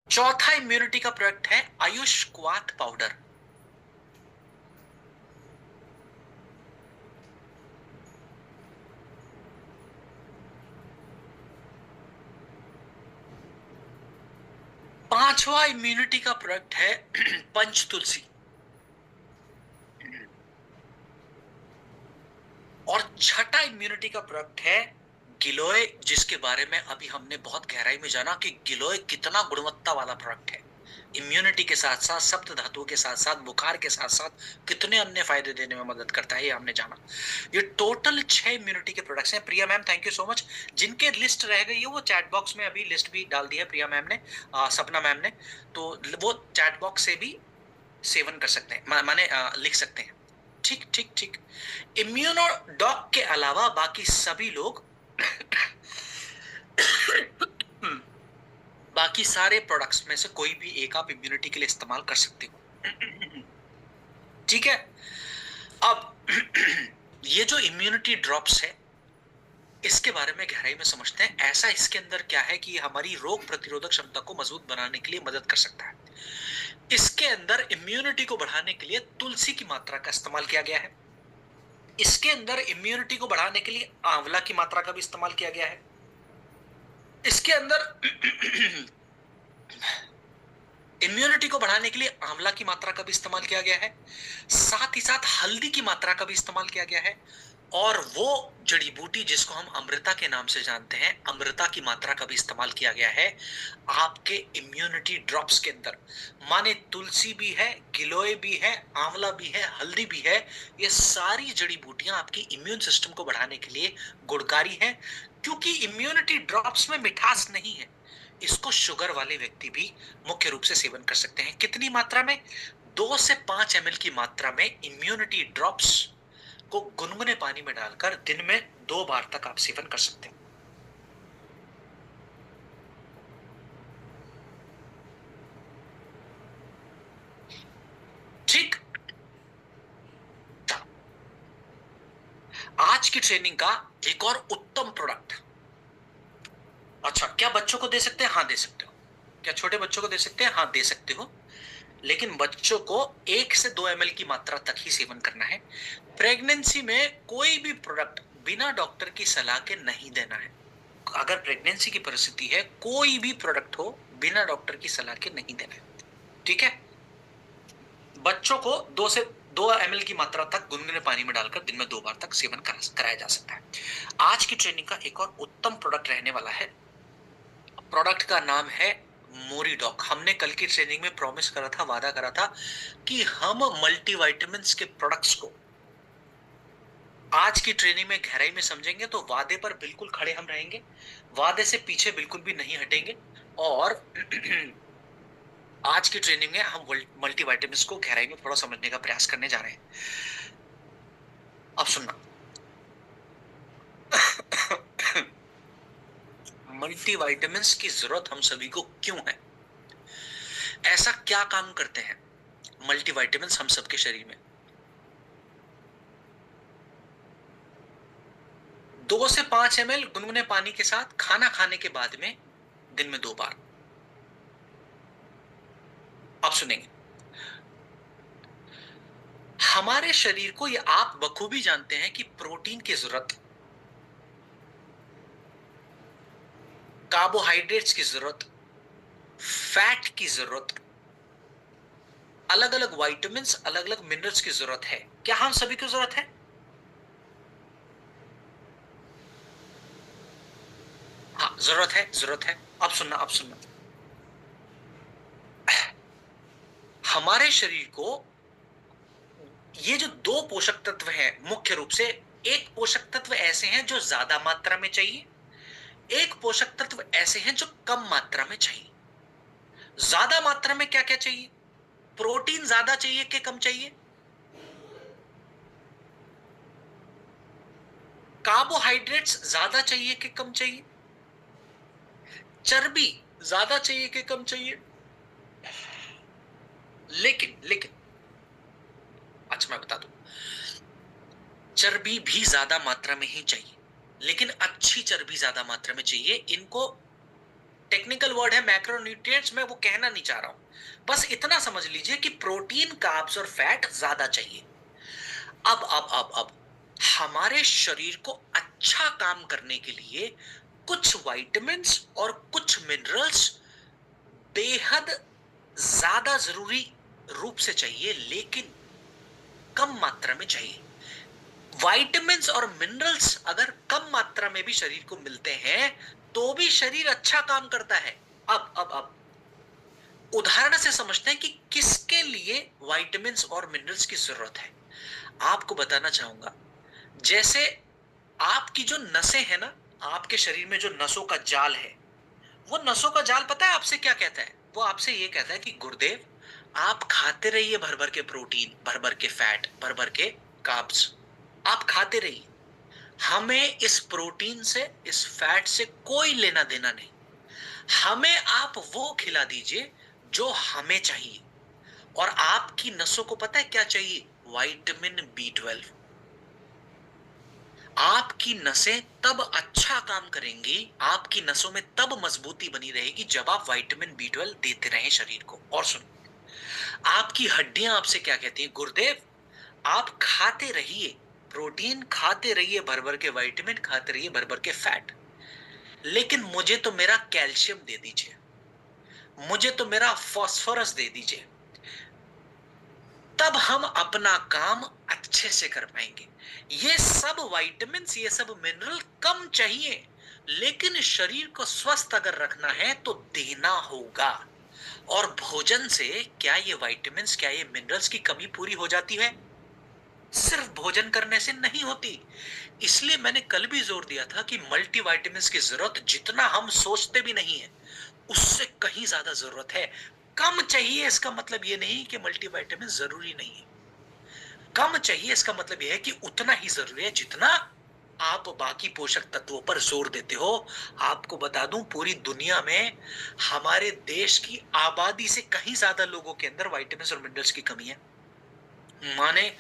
चौथा इम्यूनिटी का प्रोडक्ट है आयुष क्वाथ पाउडर। पांचवा इम्यूनिटी का प्रोडक्ट है पंच तुलसी। और छठा इम्यूनिटी का प्रोडक्ट है गिलोय, जिसके बारे में अभी हमने बहुत गहराई में जाना कि गिलोय कितना गुणवत्ता वाला प्रोडक्ट है। इम्यूनिटी के साथ साथ, सप्त धातुओं के साथ साथ, बुखार के साथ साथ कितने अन्य फायदे देने में मदद करता है, ये हमने जाना। ये टोटल 6 इम्यूनिटी के प्रोडक्ट्स हैं। Priya ma'am, thank you so much. जिनके लिस्ट रह गई है वो चैट बॉक्स में अभी लिस्ट भी डाल दी है प्रिया मैम ने, सपना मैम ने, तो वो चैट बॉक्स से भी सेवन कर सकते हैं, माने लिख सकते हैं। ठीक ठीक ठीक। इम्यूनो डॉक के अलावा बाकी सभी लोग बाकी सारे प्रोडक्ट्स में से कोई भी एक आप इम्यूनिटी के लिए इस्तेमाल कर सकते हो। ठीक है। अब ये जो इम्यूनिटी ड्रॉप्स है, इसके बारे में गहराई में समझते हैं। ऐसा इसके अंदर क्या है कि हमारी रोग प्रतिरोधक क्षमता को मजबूत बनाने के लिए मदद कर सकता है। इसके अंदर इम्यूनिटी को बढ़ाने के लिए तुलसी की मात्रा का इस्तेमाल किया गया है। इसके अंदर इम्यूनिटी को बढ़ाने के लिए आंवला की मात्रा का भी इस्तेमाल किया गया है। इसके अंदर इम्यूनिटी को बढ़ाने के लिए आंवला की मात्रा का भी इस्तेमाल किया गया है। साथ ही साथ हल्दी की मात्रा का भी इस्तेमाल किया गया है। और वो जड़ी बूटी जिसको हम अमृता के नाम से जानते हैं, अमृता की मात्रा का भी इस्तेमाल किया गया है आपके इम्यूनिटी ड्रॉप्स के अंदर। माने तुलसी भी है, गिलोय भी है, आंवला भी है, हल्दी भी है। ये सारी जड़ी बूटियां आपकी इम्यून सिस्टम को बढ़ाने के लिए गुणकारी हैं। क्योंकि इम्यूनिटी ड्रॉप्स में मिठास नहीं है, इसको शुगर वाले व्यक्ति भी मुख्य रूप से सेवन कर सकते हैं। कितनी मात्रा में? 2 से 5 ml की मात्रा में इम्यूनिटी ड्रॉप्स को गुनगुने पानी में डालकर दिन में 2 बार तक आप सेवन कर सकते हैं। ठीक। आज की ट्रेनिंग का एक और उत्तम प्रोडक्ट। अच्छा, क्या बच्चों को दे सकते हैं? हाँ, दे सकते हो। क्या छोटे बच्चों को दे सकते हैं? हाँ, दे सकते हो। लेकिन बच्चों को 1 से 2 ml की मात्रा तक ही सेवन करना है। प्रेगनेंसी में कोई भी प्रोडक्ट बिना डॉक्टर की सलाह के नहीं देना है। अगर प्रेगनेंसी की परिस्थिति है, कोई भी प्रोडक्ट हो, बिना डॉक्टर की सलाह के नहीं देना है। ठीक है। बच्चों को 2 से 2 ml की मात्रा तक गुनगुने पानी में डालकर दिन में 2 बार तक सेवन कराया जा सकता है। आज की ट्रेनिंग का एक और उत्तम प्रोडक्ट रहने वाला है। प्रोडक्ट का नाम है मोरीडॉक। हमने कल की ट्रेनिंग में प्रॉमिस करा था, वादा करा था कि हम मल्टीविटामिन्स के प्रोडक्ट्स को आज की ट्रेनिंग में गहराई में समझेंगे। तो वादे पर बिल्कुल खड़े हम रहेंगे, वादे से पीछे बिल्कुल भी नहीं हटेंगे। और आज की ट्रेनिंग में हम मल्टीविटामिन्स को गहराई में थोड़ा समझने का प्रयास करने जा रहे हैं। अब सुनना। मल्टीविटामिन्स की जरूरत हम सभी को क्यों है? ऐसा क्या काम करते हैं मल्टीविटामिन्स हम सबके शरीर में? 2 से 5 ml गुनगुने पानी के साथ खाना खाने के बाद में दिन में 2 बार। आप सुनेंगे। हमारे शरीर को, ये आप बखूबी जानते हैं कि प्रोटीन की जरूरत, कार्बोहाइड्रेट्स की जरूरत, फैट की जरूरत, अलग अलग विटामिन्स, अलग अलग मिनरल्स की जरूरत है। क्या हम सभी को जरूरत है? हाँ, जरूरत है, जरूरत है। अब सुनना, अब सुनना। हमारे शरीर को ये जो 2 पोषक तत्व हैं मुख्य रूप से, एक पोषक तत्व ऐसे हैं जो ज्यादा मात्रा में चाहिए, एक पोषक तत्व ऐसे हैं जो कम मात्रा में चाहिए। ज्यादा मात्रा में क्या क्या चाहिए? प्रोटीन ज्यादा चाहिए कि कम चाहिए? कार्बोहाइड्रेट्स ज्यादा चाहिए कि कम चाहिए? चर्बी ज्यादा चाहिए कि कम चाहिए? लेकिन लेकिन अच्छा, मैं बता दूं, चर्बी भी ज्यादा मात्रा में ही चाहिए, लेकिन अच्छी चर्बी ज्यादा मात्रा में चाहिए। इनको टेक्निकल वर्ड है मैक्रोन्यूट्रिएंट्स, मैं वो कहना नहीं चाह रहा हूं, बस इतना समझ लीजिए कि प्रोटीन, कार्ब्स और फैट ज्यादा चाहिए। अब हमारे शरीर को अच्छा काम करने के लिए कुछ विटामिन्स और कुछ मिनरल्स बेहद ज्यादा जरूरी रूप से चाहिए, लेकिन कम मात्रा में चाहिए। विटामिन्स और मिनरल्स अगर कम मात्रा में भी शरीर को मिलते हैं तो भी शरीर अच्छा काम करता है। अब उदाहरण से समझते हैं कि किसके लिए विटामिन्स और मिनरल्स की जरूरत है। आपको बताना चाहूंगा, जैसे आपकी जो नसें हैं ना, आपके शरीर में जो नसों का जाल है, वो नसों का जाल पता है आपसे क्या कहता है? वो आपसे ये कहता है कि गुरुदेव, आप खाते रहिए भर भर के प्रोटीन, भर भर के फैट, भर भर के कार्ब्स, आप खाते रहिए। हमें इस प्रोटीन से, इस फैट से कोई लेना देना नहीं। हमें आप वो खिला दीजिए जो हमें चाहिए। और आपकी नसों को पता है क्या चाहिए? Vitamin B12। आपकी नसें तब अच्छा काम करेंगी, आपकी नसों में तब मजबूती बनी रहेगी जब आप विटामिन B12 देते रहें शरीर को। और सुन, आपकी हड्डियां आपसे क्या कहती हैं? गुरुदेव, आप खाते रहिए प्रोटीन, खाते रहिए भर भर के विटामिन, खाते रहिए भर भर के फैट, लेकिन मुझे तो मेरा कैल्शियम दे दीजिए, मुझे तो मेरा फास्फोरस दे दीजिए, तब हम अपना काम अच्छे से कर पाएंगे। ये सब विटामिन्स, ये सब मिनरल कम चाहिए, लेकिन शरीर को स्वस्थ अगर रखना है तो देना होगा। और भोजन से क्या ये विटामिन्स, क्या ये मिनरल्स की कमी पूरी हो जाती है? सिर्फ भोजन करने से नहीं होती। इसलिए मैंने कल भी जोर दिया था कि मल्टीविटामिन्स की जरूरत जितना हम सोचते भी नहीं है, उससे कहीं ज्यादा जरूरत है। कम चाहिए इसका मतलब यह नहीं कि मल्टीविटामिन जरूरी नहीं है। कम चाहिए इसका मतलब यह है कि उतना ही जरूरी है जितना आप बाकी पोषक तत्वों पर जोर देते हो। आपको बता दूं, पूरी दुनिया में हमारे देश की आबादी से कहीं ज्यादा लोगों के अंदर विटामिन और मिनरल्स की कमी है। माने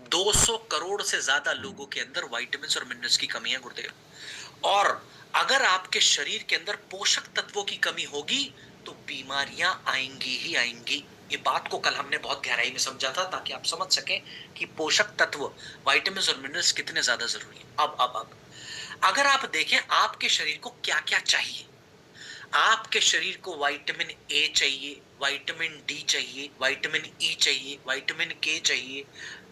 200 करोड़ से ज्यादा लोगों के अंदर विटामिन और मिनरल्स की कमी है गुरुदेव। और अगर आपके शरीर के अंदर पोषक तत्वों की कमी होगी तो बीमारियां आएंगी ही आएंगी। ये बात को कल हमने बहुत गहराई में समझा था ताकि आप समझ सकें कि पोषक तत्व, विटामिन और मिनरल्स कितने ज्यादा जरूरी है। अब अगर आप देखें आपके शरीर को क्या क्या चाहिए। आपके शरीर को विटामिन ए चाहिए, विटामिन डी चाहिए, विटामिन ई चाहिए, विटामिन के चाहिए।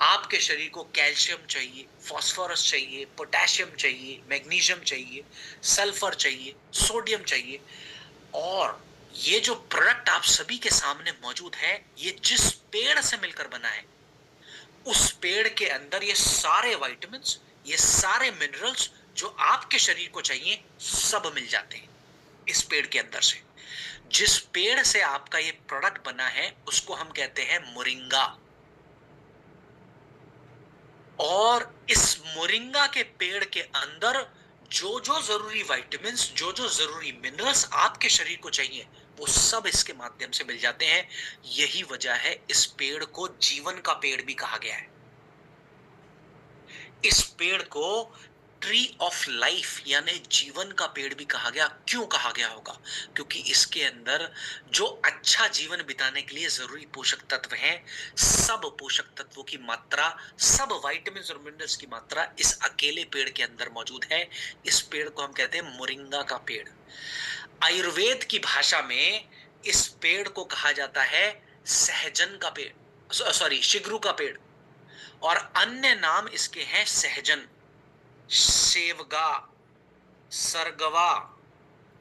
आपके शरीर को कैल्शियम चाहिए, फास्फोरस चाहिए, पोटेशियम चाहिए, मैग्नीशियम चाहिए, सल्फर चाहिए, सोडियम चाहिए। और ये जो प्रोडक्ट आप सभी के सामने मौजूद है, ये जिस पेड़ से मिलकर बना है, उस पेड़ के अंदर ये सारे विटामिन, ये सारे मिनरल्स जो आपके शरीर को चाहिए, सब मिल जाते हैं इस पेड़ के अंदर से। जिस पेड़ से आपका ये प्रोडक्ट बना है उसको हम कहते हैं मोरिंगा। और इस मोरिंगा के पेड़ के अंदर जो जो जरूरी विटामिन्स, जो जो जरूरी मिनरल्स आपके शरीर को चाहिए, वो सब इसके माध्यम से मिल जाते हैं। यही वजह है इस पेड़ को जीवन का पेड़ भी कहा गया है। इस पेड़ को ट्री ऑफ लाइफ यानी जीवन का पेड़ भी कहा गया। क्यों कहा गया होगा? क्योंकि इसके अंदर जो अच्छा जीवन बिताने के लिए जरूरी पोषक तत्व हैं, सब पोषक तत्वों की मात्रा, सब विटामिन और मिनरल्स की मात्रा इस अकेले पेड़ के अंदर मौजूद है। इस पेड़ को हम कहते हैं मोरिंगा का पेड़। आयुर्वेद की भाषा में इस पेड़ को कहा जाता है सहजन का पेड़, सॉरी शिग्रू का पेड़। और अन्य नाम इसके हैं सहजन, सेवगा, सरगवा,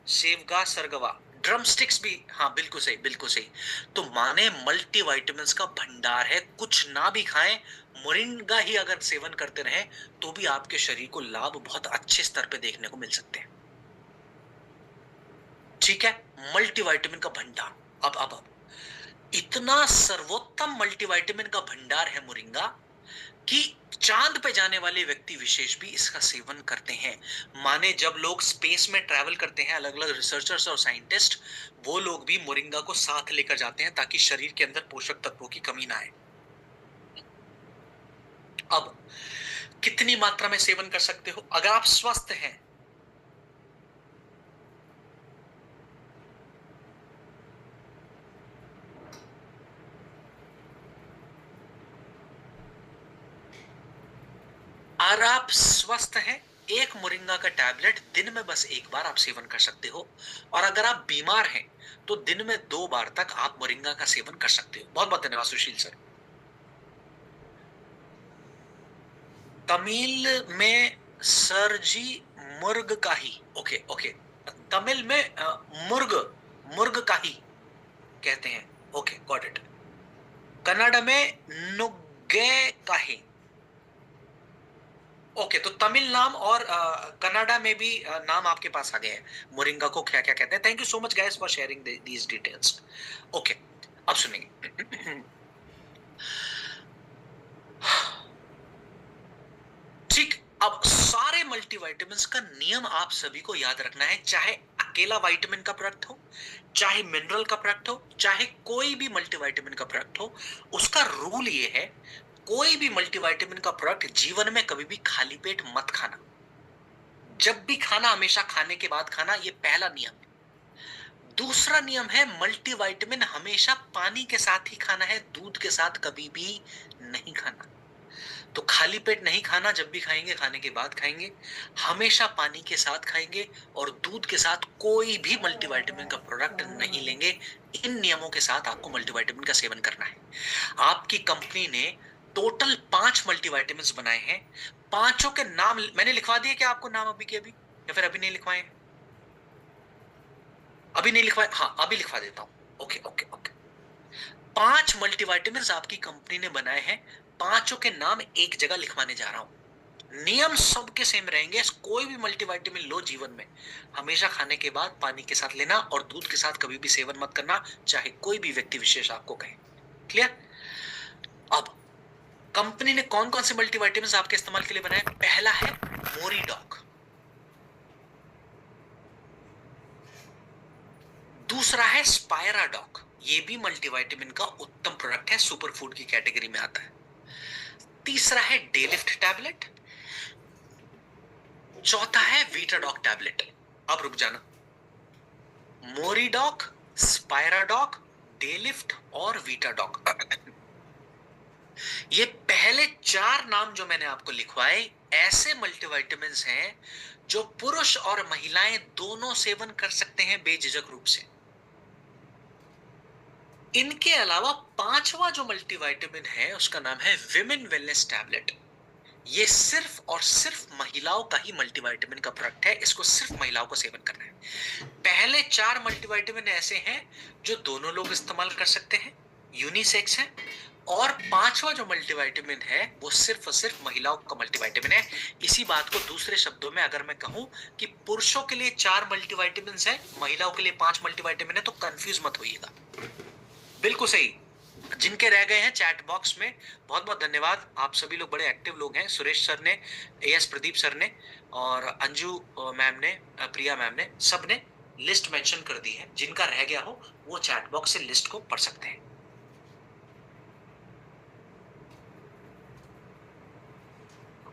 सेवगा, सरगवा, ड्रमस्टिक्स भी। हाँ बिल्कुल सही, बिल्कुल सही। तो माने मल्टीविटामिन्स का भंडार है। कुछ ना भी खाएं, मोरिंगा ही अगर सेवन करते रहें तो भी आपके शरीर को लाभ बहुत अच्छे स्तर पे देखने को मिल सकते हैं। ठीक है, मल्टीविटामिन का भंडार। अब इतना सर्वोत्तम मल्टीविटामिन का भंडार है मोरिंगा कि चांद पे जाने वाले व्यक्ति विशेष भी इसका सेवन करते हैं। माने जब लोग स्पेस में ट्रैवल करते हैं, अलग अलग रिसर्चर्स और साइंटिस्ट, वो लोग भी मोरिंगा को साथ लेकर जाते हैं ताकि शरीर के अंदर पोषक तत्वों की कमी ना आए। अब कितनी मात्रा में सेवन कर सकते हो? अगर आप स्वस्थ हैं, और आप स्वस्थ हैं, एक मोरिंगा का टैबलेट दिन में बस एक बार आप सेवन कर सकते हो। और अगर आप बीमार हैं तो दिन में 2 बार तक आप मोरिंगा का सेवन कर सकते हो। बहुत बहुत धन्यवाद सुशील सर। तमिल में सर जी मुर्ग काही, ओके ओके, तमिल में मुर्ग, मुर्ग काही कहते हैं। Okay got it. कन्नड़ में नुग्गे काही। ओके, तो तमिल नाम और कनाडा में भी नाम आपके पास आ गए हैं, मोरिंगा को क्या क्या कहते हैं। Thank you so much guys for sharing these details. Okay, अब सुनिए। ठीक, अब सारे मल्टीविटामिन्स का नियम आप सभी को याद रखना है, चाहे अकेला विटामिन का प्रोडक्ट हो, चाहे मिनरल का प्रोडक्ट हो, चाहे कोई भी मल्टीविटामिन का प्रोडक्ट हो। उसका रूल ये है, कोई भी मल्टीविटामिन का प्रोडक्ट जीवन में कभी भी खाली पेट मत खाना। जब भी खाना हमेशा खाने के बाद खाना, ये पहला नियम है। दूसरा नियम है, मल्टीविटामिन हमेशा पानी के साथ ही खाना है, दूध के साथ कभी भी नहीं खाना। तो खाली पेट नहीं खाना, जब भी खाएंगे खाने के बाद खाएंगे, हमेशा पानी के साथ खाएंगे और दूध के साथ कोई भी मल्टीविटामिन का प्रोडक्ट नहीं लेंगे। इन नियमों के साथ आपको मल्टीविटामिन का सेवन करना है। आपकी कंपनी ने टोटल 5 मल्टीविटामिन्स बनाए हैं। पांचों के नाम मैंने लिखवा दिए क्या आपको, नाम अभी के अभी, या फिर अभी नहीं लिखवाए? अभी नहीं लिखवाए? हाँ अभी लिखवा देता हूं। Okay okay okay. 5 मल्टीविटामिन्स आपकी कंपनी ने बनाए हैं, पांचों के नाम एक जगह लिखवाने जा रहा हूं। नियम सबके सेम रहेंगे। कोई भी मल्टीविटामिन लो जीवन में, हमेशा खाने के बाद पानी के साथ लेना और दूध के साथ कभी भी सेवन मत करना, चाहे कोई भी व्यक्ति विशेष आपको कहे। क्लियर? अब कंपनी ने कौन कौन से मल्टीविटामिन्स आपके इस्तेमाल के लिए बनाए? पहला है मोरीडॉक, दूसरा है स्पायराडॉक, ये भी मल्टीविटामिन का उत्तम प्रोडक्ट है, सुपर फूड की कैटेगरी में आता है। तीसरा है डेलिफ्ट टैबलेट, चौथा है वीटाडॉक टैबलेट। अब रुक जाना, मोरीडॉक, स्पायराडॉक, डेलिफ्ट और वीटाडॉक। ये पहले 4 नाम जो मैंने आपको लिखवाए, ऐसे मल्टीविटामिन्स हैं जो पुरुष और महिलाएं दोनों सेवन कर सकते हैं बेझिझक रूप से। इनके अलावा 5वां जो मल्टीविटामिन है उसका नाम है विमेन वेलनेस टैबलेट। ये सिर्फ और सिर्फ महिलाओं का ही मल्टीविटामिन का प्रोडक्ट है, इसको सिर्फ महिलाओं को सेवन करना है। पहले 4 मल्टीविटामिन ऐसे हैं जो दोनों लोग इस्तेमाल कर सकते हैं, यूनिसेक्स है। और 5वां जो मल्टीविटामिन है वो सिर्फ और सिर्फ महिलाओं का मल्टीविटामिन है। इसी बात को दूसरे शब्दों में अगर मैं कहूं कि पुरुषों के लिए 4 मल्टीविटामिन है, महिलाओं के लिए 5 मल्टीविटामिन है, तो कंफ्यूज मत होइएगा। बिल्कुल सही। जिनके रह गए हैं चैट बॉक्स में बहुत बहुत धन्यवाद। आप सभी लोग बड़े एक्टिव लोग हैं। सुरेश सर ने, एस प्रदीप सर ने और अंजू मैम ने, प्रिया मैम ने, सब ने लिस्ट मेंशन कर दी है। जिनका रह गया हो वो चैट बॉक्स से लिस्ट को पढ़ सकते हैं।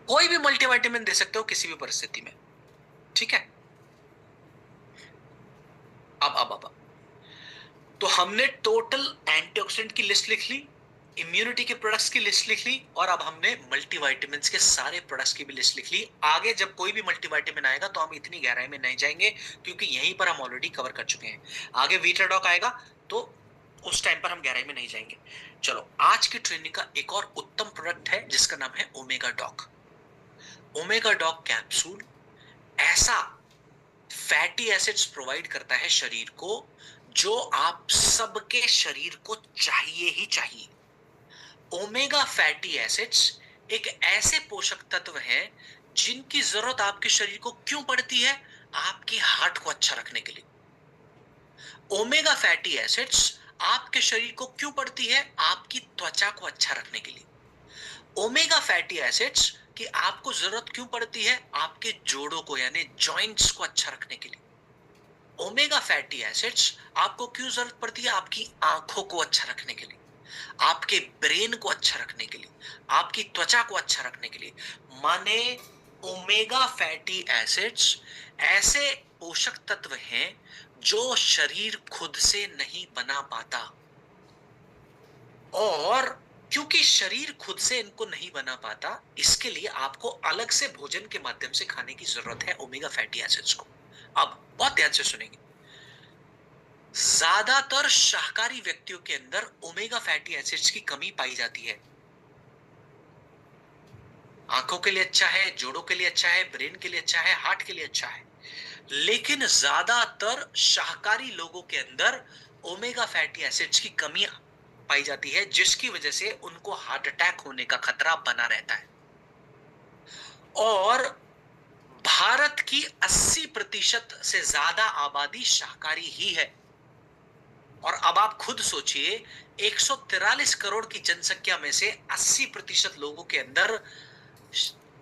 कोई भी मल्टीविटामिन दे सकते हो किसी भी परिस्थिति में, ठीक है? अब तो हमने टोटल एंटीऑक्सीडेंट की लिस्ट लिख ली, इम्यूनिटी के प्रोडक्ट्स की लिस्ट लिख ली, और अब हमने मल्टीविटामिन्स के सारे प्रोडक्ट्स की भी लिस्ट लिख ली। आगे जब कोई भी मल्टीविटामिन आएगा तो हम इतनी गहराई में नहीं जाएंगे, क्योंकि यहीं पर हम ऑलरेडी कवर कर चुके हैं। आगे वीटाडॉक आएगा तो उस टाइम पर हम गहराई में नहीं जाएंगे। चलो, आज की ट्रेनिंग का एक और उत्तम प्रोडक्ट है जिसका नाम है omega doc. Omega doc capsule ऐसा फैटी एसिड्स प्रोवाइड करता है शरीर को जो आप सबके शरीर को चाहिए ही चाहिए। ओमेगा फैटी एसिड्स एक ऐसे पोषक तत्व हैं जिनकी जरूरत आपके शरीर को क्यों पड़ती है? आपकी हार्ट को अच्छा रखने के लिए। ओमेगा फैटी एसिड्स आपके शरीर को क्यों पड़ती है? आपकी त्वचा को अच्छा रखने के लिए। ओमेगा फैटी एसिड्स की आपको जरूरत क्यों पड़ती है? आपके जोड़ों को यानी जॉइंट्स को अच्छा रखने के लिए। ओमेगा फैटी एसिड्स आपको क्यों जरूरत पड़ती है? आपकी आंखों को अच्छा रखने के लिए, आपके ब्रेन को अच्छा रखने के लिए, आपकी त्वचा को अच्छा रखने के लिए। माने ओमेगा फैटी एसिड्स ऐसे पोषक तत्व हैं जो शरीर खुद से नहीं बना पाता, और क्योंकि शरीर खुद से इनको नहीं बना पाता, इसके लिए आपको अलग से भोजन के माध्यम से खाने की जरूरत है ओमेगा फैटी एसिड्स को। अब बहुत ध्यान से सुनेंगे। ज्यादातर शाकाहारी व्यक्तियों के अंदर ओमेगा फैटी एसिड्स की कमी पाई जाती है। आंखों के लिए अच्छा है, जोड़ों के लिए अच्छा है, ब्रेन के लिए अच्छा है, हार्ट के लिए अच्छा है। लेकिन ज्यादातर शाकाहारी लोगों के अंदर ओमेगा फैटी एसिड्स की कमी पाई जाती है, जिसकी वजह से उनको हार्ट अटैक होने का खतरा बना रहता है। और भारत की 80% से ज्यादा आबादी शाकाहारी ही है। और अब आप खुद सोचिए, 143 करोड़ की जनसंख्या में से 80% लोगों के अंदर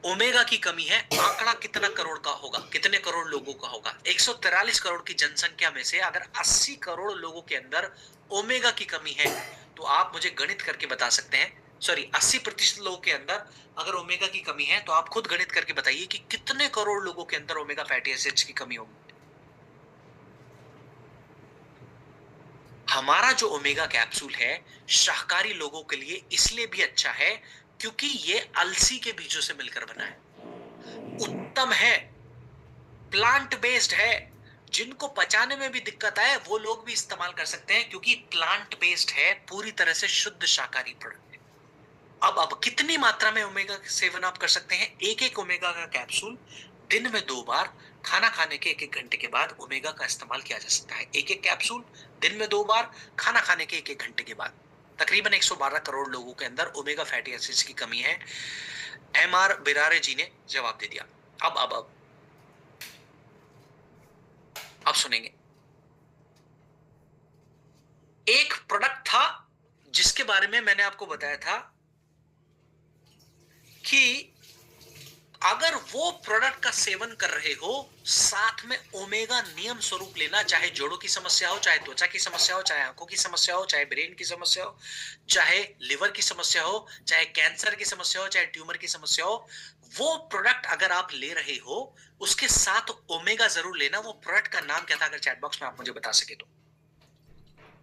ओमेगा की कमी है। आंकड़ा कितना करोड़ का होगा, कितने करोड़ लोगों का होगा? 143 करोड़ की जनसंख्या में से अगर 80 करोड़ लोगों के अंदर ओमेगा की कमी है, तो आप मुझे गणित करके बता सकते हैं, सॉरी 80% लोगों के अंदर अगर ओमेगा की कमी है, तो आप खुद गणित करके बताइए कि कितने करोड़ लोगों के अंदर ओमेगा फैटी एसिड्स की कमी होगी। हमारा जो ओमेगा कैप्सूल है शाकाहारी लोगों के लिए इसलिए भी अच्छा है क्योंकि ये अलसी के बीजों से मिलकर बना है, उत्तम है, प्लांट बेस्ड है। जिनको पचाने में भी दिक्कत आए वो लोग भी इस्तेमाल कर सकते हैं क्योंकि प्लांट बेस्ड है, पूरी तरह से शुद्ध शाकाहारी प्रोडक्ट है। अब कितनी मात्रा में ओमेगा सेवन आप कर सकते हैं? एक एक ओमेगा का कैप्सूल दिन में 2 बार, खाना खाने के 1-1 घंटे के बाद ओमेगा का इस्तेमाल किया जा सकता है। एक एक कैप्सूल दिन में 2 बार, खाना खाने के 1-1 घंटे के बाद। तकरीबन 112 करोड़ लोगों के अंदर ओमेगा फैटी एसिड्स की कमी है। एमआर बिरारे जी ने जवाब दे दिया। अब सुनेंगे। एक प्रोडक्ट था जिसके बारे में मैंने आपको बताया था कि अगर वो प्रोडक्ट का सेवन कर रहे हो, साथ में ओमेगा नियम स्वरूप लेना, चाहे जोड़ों की समस्या हो, चाहे त्वचा की समस्या हो, चाहे आंखों की समस्या हो, चाहे ब्रेन की समस्या हो, चाहे लिवर की समस्या हो, चाहे कैंसर की समस्या हो, चाहे ट्यूमर की समस्या हो, वो प्रोडक्ट अगर आप ले रहे हो उसके साथ ओमेगा जरूर लेना। वो प्रोडक्ट का नाम क्या था? अगर चैट बॉक्स में आप मुझे बता सके तो।